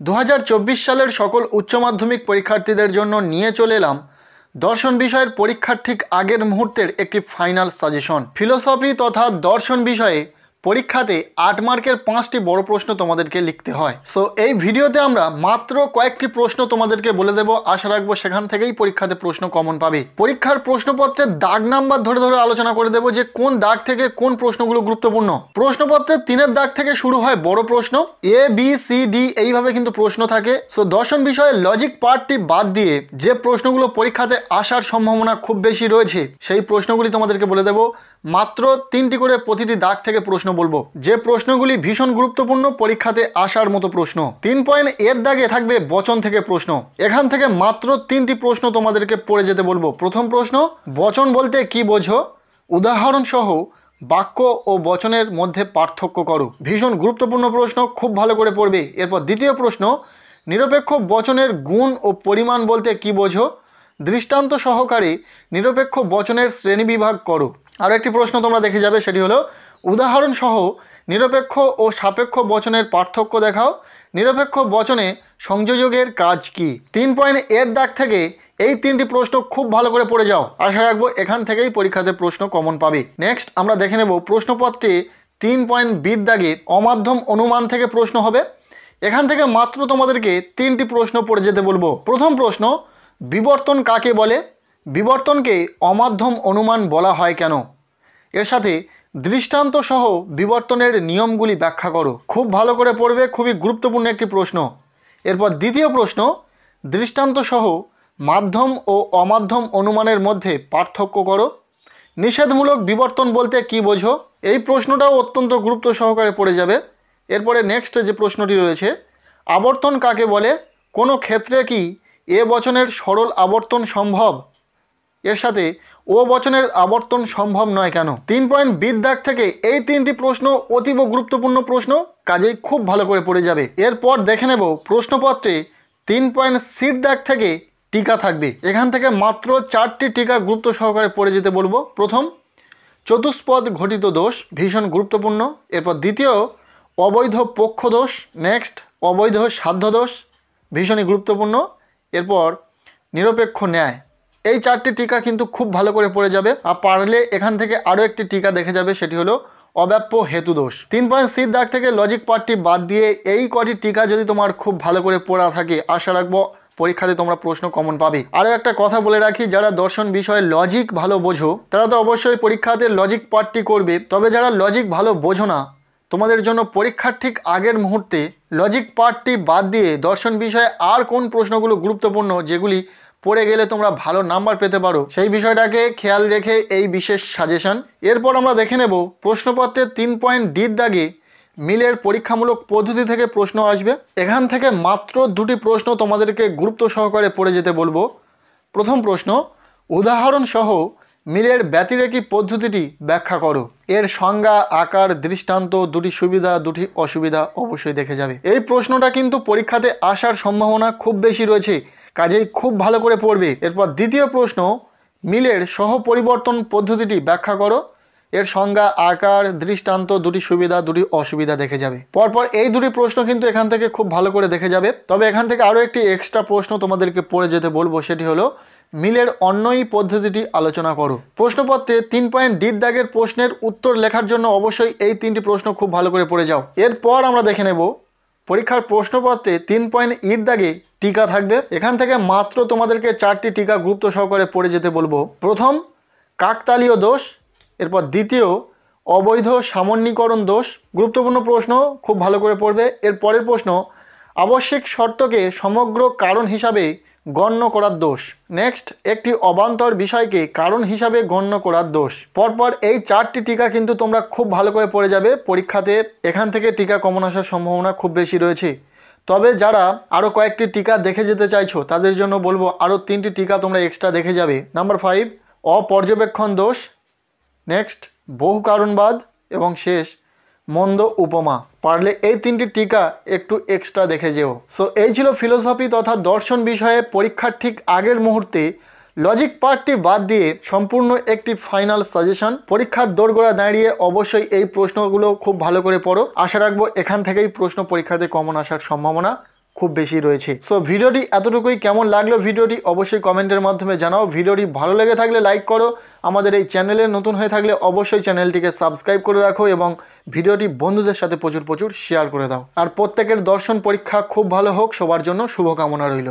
2024 সালের সকল উচ্চ মাধ্যমিক পরীক্ষার্থীদের জন্য নিয়ে চলে এলাম দর্শন বিষয়ের পরীক্ষার ঠিক আগের মুহূর্তের একটি ফাইনাল সাজেশন। ফিলোসফি তথা দর্শন বিষয়ে পরীক্ষাতে 8 মার্কের 5টি বড় প্রশ্ন তোমাদেরকে লিখতে হয়। সো এই ভিডিওতে আমরা মাত্র কয়েকটি প্রশ্ন তোমাদেরকে বলে দেব, আশা রাখবো সেখান থেকেই পরীক্ষাতে প্রশ্ন কমন পাবে। পরীক্ষার প্রশ্নপত্রের দাগ নাম্বার ধরে ধরে আলোচনা করে দেব যে কোন দাগ থেকে কোন প্রশ্নগুলো গুরুত্বপূর্ণ। প্রশ্নপত্রের 3-এর দাগ থেকে শুরু হয় বড় প্রশ্ন, এ বি সি ডি এইভাবে কিন্তু প্রশ্ন থাকে। সো দর্শন বিষয়ে লজিক পার্টটি বাদ দিয়ে যে প্রশ্নগুলো পরীক্ষাতে আসার সম্ভাবনা খুব বেশি রয়েছে সেই প্রশ্নগুলি তোমাদেরকে বলে দেব। মাত্র 3টি করে প্রতিটি দাগ থেকে প্রশ্ন বলবো, যে প্রশ্নগুলি ভীষণ গুরুত্বপূর্ণ, পরীক্ষাতে আসার মতো প্রশ্ন। 3.এর দাগে থাকবে বচন থেকে প্রশ্ন। এখান থেকে মাত্র 3টি প্রশ্ন তোমাদেরকে পড়ে যেতে বলবো। প্রথম প্রশ্ন, বচন বলতে কি বোঝো? উদাহরণ সহ বাক্য ও বচনের মধ্যে পার্থক্য করো। ভীষণ গুরুত্বপূর্ণ প্রশ্ন, খুব ভালো করে পড়বে। এরপর দ্বিতীয় প্রশ্ন, নিরপেক্ষ বচনের গুণ ও পরিমাণ বলতে কি বোঝো? দৃষ্টান্ত সহকারে নিরপেক্ষ বচনের শ্রেণীবিভাগ করো। আরও একটি প্রশ্ন তোমরা দেখে যাবে, সেটি হলো উদাহরণ সহ নিরপেক্ষ ও সাপেক্ষ বচনের পার্থক্য দেখাও। নিরপেক্ষ বচনে সংযোজকের কাজ কি? 3.এর দাগ থেকে এই 3টি প্রশ্ন খুব ভালো করে পড়ে যাও, আশা রাখবো এখান থেকেই পরীক্ষাতে প্রশ্ন কমন পাবে। নেক্সট আমরা দেখে নেব প্রশ্নপত্রে 3.বির দাগে অমাধ্যম অনুমান থেকে প্রশ্ন হবে। এখান থেকে মাত্র তোমাদেরকে 3টি প্রশ্ন পড়ে যেতে বলবো। প্রথম প্রশ্ন, বিবর্তন কাকে বলে? বিবর্তনকে অমাধ্যম অনুমান বলা হয় কেন? এর সাথে দৃষ্টান্ত সহ বিবর্তনের নিয়মগুলি ব্যাখ্যা করো। খুব ভালো করে পড়বে, খুবই গুরুত্বপূর্ণ একটি প্রশ্ন। এরপর দ্বিতীয় প্রশ্ন, দৃষ্টান্ত সহ মাধ্যম ও অমাধ্যম অনুমানের মধ্যে পার্থক্য করো। নিষেধমূলক বিবর্তন বলতে কি বোঝো? এই প্রশ্নটাও অত্যন্ত গুরুত্ব সহকারে পড়ে যাবে। এরপরে নেক্সট যে প্রশ্নটি রয়েছে, আবর্তন কাকে বলে? কোনো ক্ষেত্রে কি এ বচনের সরল আবর্তন সম্ভব? এর সাথে ও বচনের আবর্তন সম্ভব নয় কেন? 3.বির দাগ থেকে এই 3টি প্রশ্ন অতীব গুরুত্বপূর্ণ প্রশ্ন, কাজেই খুব ভালো করে পড়ে যাবে। এরপর দেখে নেব প্রশ্নপত্রে 3.সির দাগ থেকে টিকা থাকবে। এখান থেকে মাত্র 4টি টিকা গুরুত্ব সহকারে পড়ে যেতে বলবো। প্রথম, চতুষ্পদ ঘটিত দোষ, ভীষণ গুরুত্বপূর্ণ। এরপর দ্বিতীয়, অবৈধ পক্ষ দোষ। নেক্সট, অবৈধ সাধ্য দোষ, ভীষণই গুরুত্বপূর্ণ। এরপর নিরপেক্ষ ন্যায়। এই 4টি টিকা কিন্তু খুব ভালো করে পড়ে যাবে। আর পারলে এখান থেকে আরও একটি টিকা দেখে যাবে, সেটি হলো অব্যাপ্য হেতু দোষ। 3.সির দাগ থেকে লজিক পার্টটি বাদ দিয়ে এই কটি টিকা যদি তোমার খুব ভালো করে পড়া থাকে, আশা রাখবো পরীক্ষাতে তোমরা প্রশ্ন কমন পাবে। আরও একটা কথা বলে রাখি, যারা দর্শন বিষয়ে লজিক ভালো বোঝো তারা তো অবশ্যই পরীক্ষাতে লজিক পার্টটি করবে। তবে যারা লজিক ভালো বোঝো না, তোমাদের জন্য পরীক্ষার ঠিক আগের মুহূর্তে লজিক পার্টটি বাদ দিয়ে দর্শন বিষয়ে আর কোন প্রশ্নগুলো গুরুত্বপূর্ণ যেগুলি পড়ে গেলে তোমরা ভালো নাম্বার পেতে পারো, সেই বিষয়টাকে খেয়াল রেখে এই বিশেষ সাজেশন। এরপর আমরা দেখে নেব প্রশ্নপত্রের 3.ডির দাগে মিলের পরীক্ষামূলক পদ্ধতি থেকে প্রশ্ন আসবে। এখান থেকে মাত্র 2টি প্রশ্ন তোমাদেরকে গুরুত্ব সহকারে পড়ে যেতে বলবো। প্রথম প্রশ্ন, উদাহরণ সহ মিলের ব্যতিরেকী পদ্ধতিটি ব্যাখ্যা করো। এর সংজ্ঞা, আকার, দৃষ্টান্ত, 2টি সুবিধা 2টি অসুবিধা অবশ্যই দেখে যাবে। এই প্রশ্নটা কিন্তু পরীক্ষাতে আসার সম্ভাবনা খুব বেশি রয়েছে, কাজেই খুব ভালো করে পড়বে। এরপর দ্বিতীয় প্রশ্ন, মিলের সহপরিবর্তন পদ্ধতিটি ব্যাখ্যা করো। এর সংজ্ঞা, আকার, দৃষ্টান্ত, 2টি সুবিধা 2টি অসুবিধা দেখে যাবে। পরপর এই 2টি প্রশ্ন কিন্তু এখান থেকে খুব ভালো করে দেখে যাবে। তবে এখান থেকে আরও একটি এক্সট্রা প্রশ্ন তোমাদেরকে পড়ে যেতে বলবো, সেটি হলো মিলের অন্যই পদ্ধতিটি আলোচনা করো। প্রশ্নপত্রে 3.ডির দাগের প্রশ্নের উত্তর লেখার জন্য অবশ্যই এই 3টি প্রশ্ন খুব ভালো করে পড়ে যাও। এরপর আমরা দেখে নেব পরীক্ষার প্রশ্নপত্রে 3.ইর দাগে টিকা থাকবে। এখান থেকে মাত্র তোমাদেরকে 4টি টিকা গুরুত্ব সহকারে পড়ে যেতে বলবো। প্রথম, কাকতালীয় দোষ। এরপর দ্বিতীয়, অবৈধ সামান্যীকরণ দোষ। গুরুত্বপূর্ণ প্রশ্ন, খুব ভালো করে পড়বে। এর পরের প্রশ্ন, আবশ্যিক শর্তকে সমগ্র কারণ হিসাবে গণ্য করার দোষ। নেক্সট, একটি অবান্তর বিষয়কে কারণ হিসাবে গণ্য করার দোষ। পরপর এই 4টি টিকা কিন্তু তোমরা খুব ভালো করে পড়ে যাবে। পরীক্ষাতে এখান থেকে টিকা কমন আসার সম্ভাবনা খুব বেশি রয়েছে। তবে যারা আরও কয়েকটি টিকা দেখে যেতে চাইছো তাদের জন্য বলবো আরও 3টি টিকা তোমরা এক্সট্রা দেখে যাবে। নাম্বার 5, অপর্যবেক্ষণ দোষ। নেক্সট, বহু কারণবাদ এবং শেষ, মন্দ উপমা। পারলে এই 3টি টিকা একটু এক্সট্রা দেখে যেও। সো এই ছিল ফিলোসফি তথা দর্শন বিষয়ে পরীক্ষার ঠিক আগের মুহূর্তে লজিক পার্টটি বাদ দিয়ে সম্পূর্ণ একটি ফাইনাল সাজেশন। পরীক্ষার দোরগোড়া দাঁড়িয়ে অবশ্যই এই প্রশ্নগুলো খুব ভালো করে পড়ো, আশা রাখবো এখান থেকেই প্রশ্ন পরীক্ষাতে কমন আসার সম্ভাবনা খুব বেশি রয়েছে। সো ভিডিওটি এতটুকুই। কেমন লাগলো ভিডিওটি অবশ্যই কমেন্টের মাধ্যমে জানাও। ভিডিওটি ভালো লেগে থাকলে লাইক করো, আমাদের এই চ্যানেলে নতুন হয়ে থাকলে অবশ্যই চ্যানেলটিকে সাবস্ক্রাইব করে রাখো এবং ভিডিওটি বন্ধুদের সাথে প্রচুর শেয়ার করে দাও। আর প্রত্যেকের দর্শন পরীক্ষা খুব ভালো হোক, সবার জন্য শুভকামনা রইল।